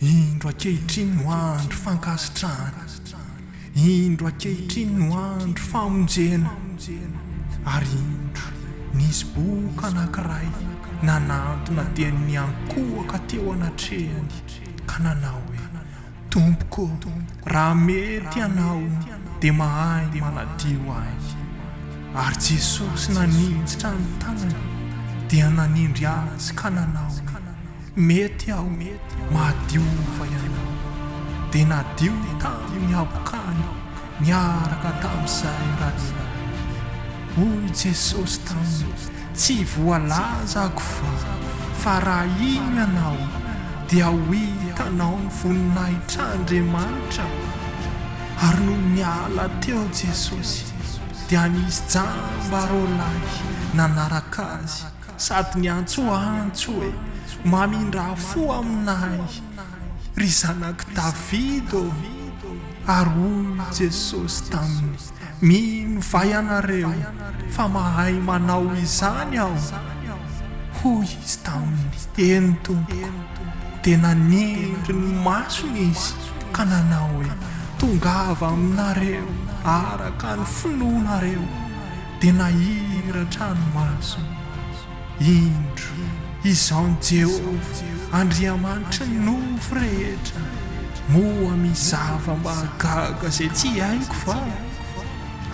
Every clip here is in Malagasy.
Indro ankehitriny no andro fankasitrahana, indro ankehitriny no andro famonjena, ary indro nisy boky anankiray nanantona dia niankohaka teo anatrehany ka nanao hoe: Tompoko, raha mety ianao dia mahay manadio ahy. Ary Jesosy nanindritra ny tanany dia nanindry azy ka nanao: mety aho, mahadiova ianao. Dia nadio tamin'ny abokany niaraka tamin'izay ratsy. Hoy Jesosy taminy: tsy voalaza ako fa raha ino ianao dia ho hitanao ny voninahitr'Andriamanitra. Ary no miala teo Jesosy dia nisy jamba roalahy nanaraka azy sady niantsoantso hoe: mamindra fo aminahy, ry zanak' Davido. Ary hoy Jesosy taminy: mino vai anareo fa mahay manao izany aho. Hoy izy taminy: eny Tompoko. Dia nanindry ny masony izy ka nanao hoe: tongava aminareo araka ny finoanareo. Dia nahiratra ny masony. Indro izao ny Jehovah Andriamanitra ny nofo rehetra, moa misy zava-mahagaga izay tsy haiko fa.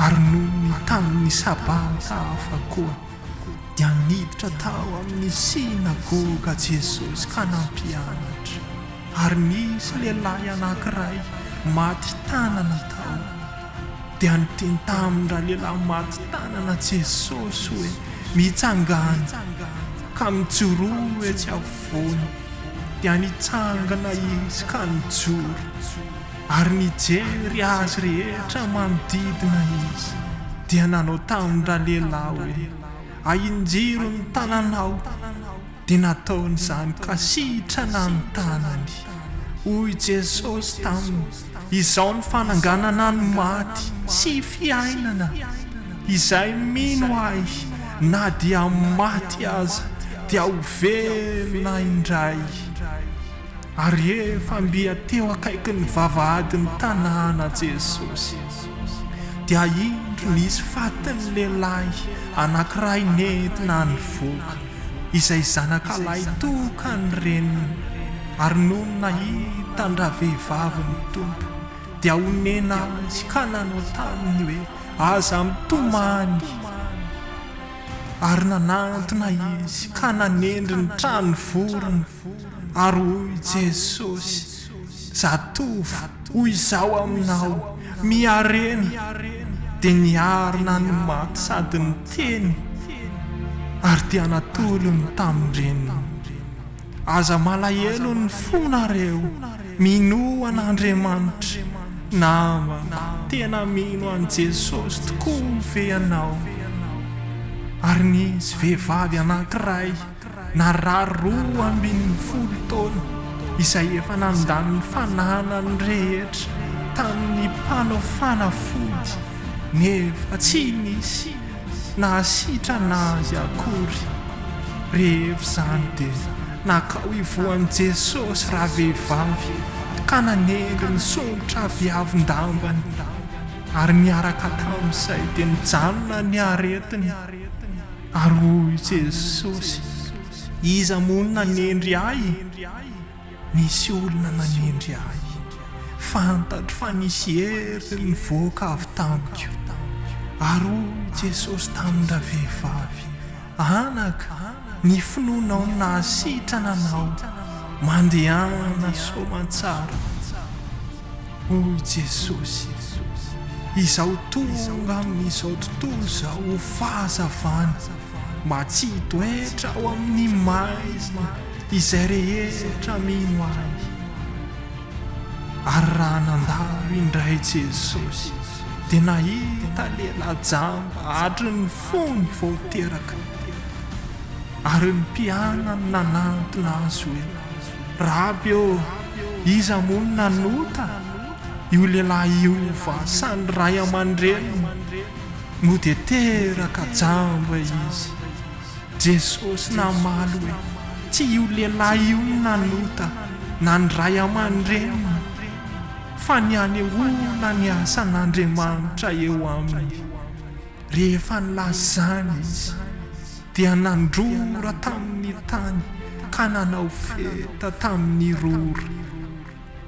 Ary noho ny tamin'ny sabata hafa koa dia niditra tao amin'ny sinagoga Jesosy ka nampianatra. Ary nisy lehilahy anankiray maty tanana tao dia niteny tamin'ireo lehilahy maty tanana Jesosy hoe: mitsangana. Ka mijoroa etsy afovoany. Dia nitsangana izy ka nijoro, ary nijery azy rehetra manodidina izy. Dia nanao tamin'ireo lehilahy hoe: ahinjiro ny tananao. Dia nataon'izany ka sitrana ny tanany. Hoy Jesosy taminy: izao ny fananganana ny maty sy fiainana. Izay mino ahy na dia maty aza dia ho velona indray. Ary efa mbia teo akaiky ny vavahadin'ny tanàna Jesosy dia indro nisy fatin'ny lehilahy anankiray nentina nivoaka, izay zanak'alahy tokany reniny. Ary noho nahitan-draha vehivavy ny Tompo dia onena azy ka nanao taminy hoe: aza mitomany. Ary nanantona izy ka nanendry ny trano vorona. Ary hoy Jesosy: zatovo, hoy izao aminao, miarena. Dia niarina ny maty sady niteny. Ary dia natolony tamin-dreniny: aza malahelo ny fonareo, mino an'Andriamanitra. Namako, tena mino an' Jesosy tokoa ve ianao? Ary nisy vehivavy anankiray narary 12 taona izay efa nandany ny fananany rehetra tamin'ny mpanao fanafody, nefa tsy nisy nahasitrana azy akory. Rehefa izany dia nakao hivoan'i Jesosy raha vehivavy ka nanendry ny songotra viavin-dambany. Ary niaraka tamin'izay dia nijanona ny aretiny. Ary hoy Jesosy: iza moa nanendry ahy? Nisy olona nanendry ahy, fantatro fa nisy hery nivoaka avy tamiko. Ary hoy Jesosy tamin'ireo vehivavy: anaka, ny finoanao nahasitrana anao, mandehana soamantsara. Hoy Jesosy: izao tonga amin'izao tontolo izao ho fahazavana, mba tsy hitoetra ao amin'ny maizina izay rehetra mino ahy. Ary raha nandalo indray Jesosy dia nahita lehilahy jamba hatry ny fony vao teraka. Ary ny mpianany nanantona azy hoe: raby ô, iza moa no nanota? Io lehilahy io va ny ray aman-dreniny? No dia teraka jamba izy. Jesosy namaly hoe: tsy io lehilahy io no nanota nandray aman-dreny fa ny anehoana ny asan'Andriamanitra eo aminy. Rehefa nilazany izy dia nandrora tamin'ny tany ka nanao feta tamin'ny rora,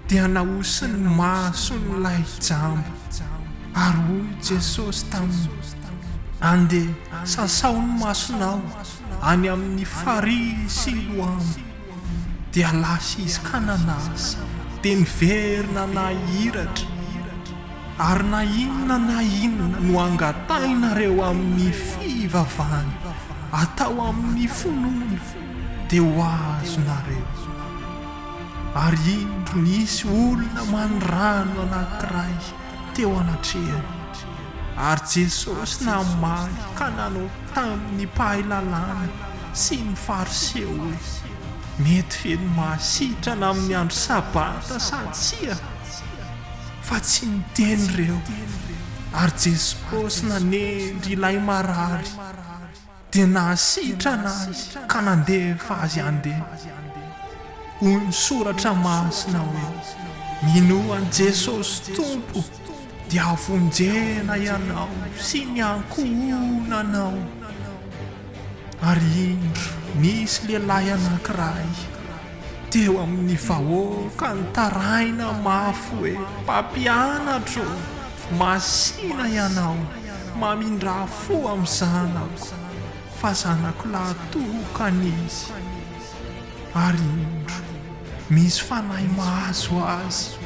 dia naosiny mason'ilay jamba. Ary hoy Jesosy taminy, andeha sasao ny masonao any amin'ny farihy Siloamo. Dia lasa izy ka nanasa, dia niverina nahiratra. Ary na inona no angatainareo amin'ny fivavahana atao amin'ny finoana dia ho azonareo. Ary indro nisy olona mandrano anankiray teo anatrehany. Ary Jesosy namaly ka nanao tamin'ny mpahay lalàna sy ny fariseo hoe, mety ve ny mahasitrana amin'ny andro sabata sa tsia? Fa tsy miteny ireo. Ary Jesosy nanendry ilay marary dia nahasitrana azy ka nandefa azy andeha. Hoy ny soratra masina hoe, minoan Jesosy Tompo dia avonjena ianao sy ny ankohonanao. Ary indro nisy lehilahy anankiray teo amin'ny vahoaka nitaraina mafy hoe, mpampianatro, masina ianao, mamindra fo amin'ny zanako, fa zanako lahatokana izy. Ary indro misy fanahy mahazo azy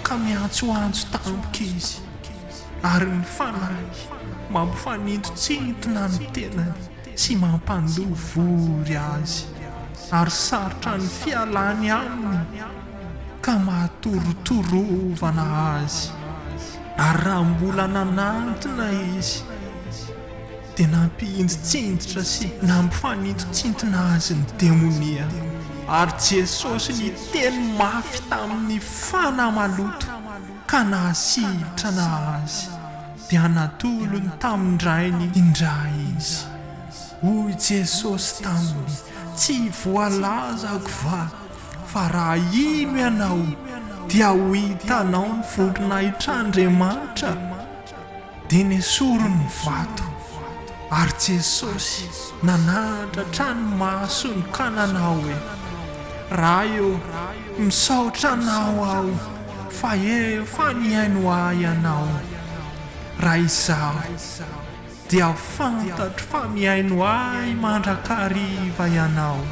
ka miantsoantso tampoka izy. Ary ny fanahy mampifanintsintina ny tenany sy mampandovory azy. Ary sarotra ny fialany aminy ka mahatorotorovana azy. Ary raha mbola nanantona izy dia nampihindritsindritra sy nampifanintsintina azy ny demonia. Ary Jesosy niteny mafy tamin'ny fanahy maloto ka nahasitrana azy, dia natolony tamin'indrainy indray izy. Hoy Jesosy taminy, tsy voalazako fa raha ino ianao dia ho hitanao ny voninahitran'Andriamanitra. Dia nesoro ny vato. Ary Jesosy nanandratra tranomasony ka nanao hoe, raha eo misaotra anao aho fa efa niaino ahy ianao. Raha izaho dia fantatro fa miaino ahy mandrakariva ianao.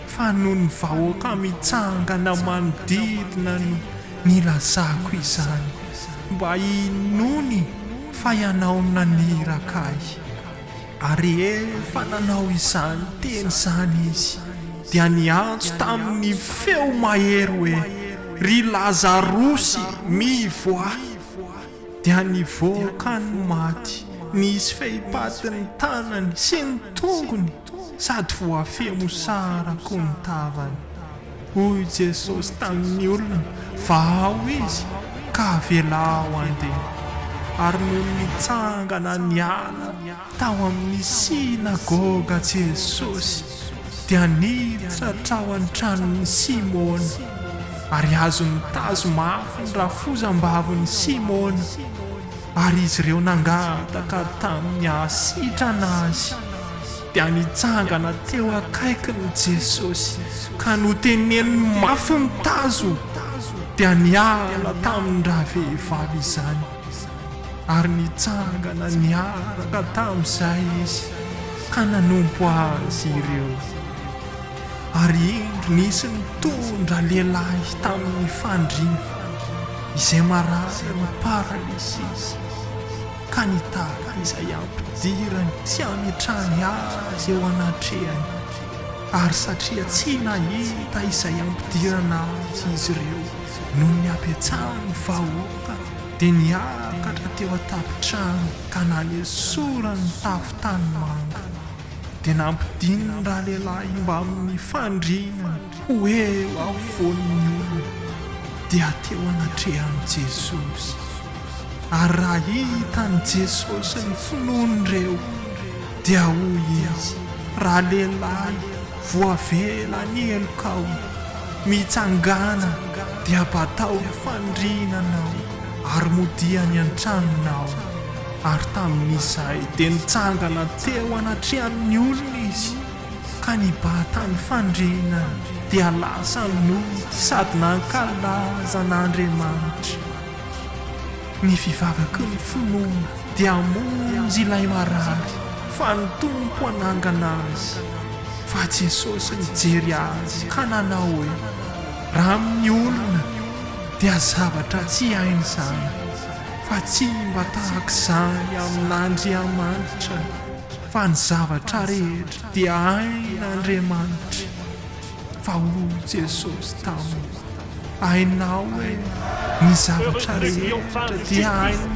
Fa noho ny vahoaka mitsangana manodidina no nilazako izany, mba hinony fa ianao naniraka ahy. Ary efa nanao izany teny izany izy dia niantso tamin'ny feo mahery hoe, ry Lazarosy mivoaha. Dia nivoaka ny maty, nisy fehipatin'ny tanany sy ny tongony, sady voafemo sarako ny tavany. Hoy Jesosy tamin'ny olona, vao izy ka velao andeha. Ary noho nitsangana niala tao amin'ny sinagoga Jesosy dia niditra trao an-tranon'ny Simona. Ary azony tazo mafy ny rafozam-bavon'ny Simona. Ary izy ireo nangataka tamin'ny hasitrana azy dia nitsangana teo akaikin'ny Jesosy ka noteneniny mafy ny tazo dia niala tamin'ny ravehivavy izany. Ary nitsangana niaraka tamin'izay izy ka nanompo azy ireo. Ary indro nisy nitondra lehilahy tamin'ny fandriana izay marary ny paralysisy ka nitaka izay ampidirany sy ametrahany azy eo anatrehany. Ary satria tsy nahita izay ampidirana azy izy ireo noho ny ampiatsahany vahoaka dia niakatra teo an-tampon-trano ka nanesorany tafo-tany manga. Dia nampidininy raha lehilahy mba amin'ny fandriana ho eo afovoan'ny olona dia teo anatrehan'i Jesosy. Ary raha hitan'i Jesosy ny finoan'ireo dia hoy izy, raha lehilahy voavela ny elokao mitsangana dia batao fandrinanao ary modiany an-tranonao ary tamin'izay dia nitsangana teo anatrehan'ny olona izy ka nibatany fandrinana dia lasa nody sady nankalazan'Andriamanitra. Ny fivavaky ny finoana dia monjy ilay marary fa ny tompo anangana azy fa Jesosy nijery azy ka nanao hoe raha amin'ny olona dia zavatra tsy hainy izany fa tsy mba tahaka izany amin'Andriamanitra fa ny zavatra rehetra dia hain'Andriamanitra fa hoy Jesosy taminy hainao hoe ny zavatra rehetra dia hainy.